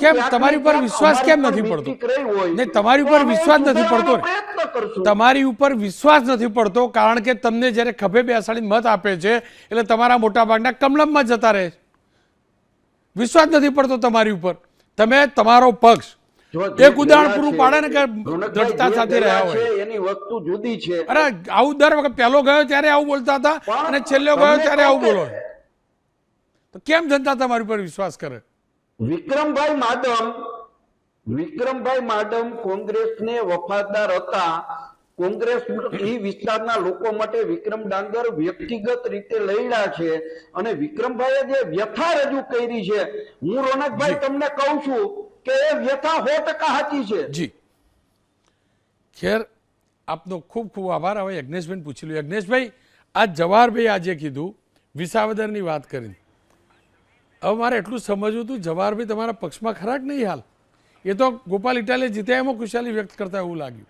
કેમ તમારી ઉપર વિશ્વાસ કેમ નથી પડતો? નહીં, તમારી ઉપર વિશ્વાસ નથી પડતો. તમારી ઉપર વિશ્વાસ નથી પડતો કારણ કે તમને જ્યારે ખભે બેસાડીને મત આપે છે એટલે તમારા મોટાભાગના કમલમમાં જતા રહે છે. વિશ્વાસ નથી પડતો તમારી ઉપર. તમે તમારો પક્ષ એક ઉદાહરણ પૂરું પાડે ને કે દ્રઢતા સાથે રહ્યા હોય. એની વસ્તુ જુદી છે. અરે આવું દર વખત પહેલો ગયો ત્યારે આવું બોલતા હતા અને છેલ્લો ગયો ત્યારે આવું બોલો. તો કેમ જનતા તમારી ઉપર વિશ્વાસ કરે? વિક્રમભાઈ માડમ કોંગ્રેસને વફાદાર હતા. કોંગ્રેસ એ વિસ્તારના લોકો માટે વિક્રમ ડાંગર વ્યક્તિગત રીતે લડ્યા છે અને વિક્રમભાઈએ જે વ્યથા રજૂ કરી છે, હું રોનકભાઈ તમને કહું છું કે એ વ્યથા 100% સાચી છે. જી, ખેર આપનો ખૂબ ખૂબ આભાર. હવે યજ્ઞેશભાઈ પૂછી લો. યજ્ઞેશભાઈ, આ જવાહરભાઈ આજે કીધું વિસાવદરની વાત કરી. હવે મારે એટલું સમજવું હતું, જવાહરભાઈ તમારા પક્ષમાં ખરા કે નહીં હાલ? એ તો ગોપાલ ઇટાલિયા જીત્યા એમાં ખુશાલી વ્યક્ત કરતા એવું લાગ્યું.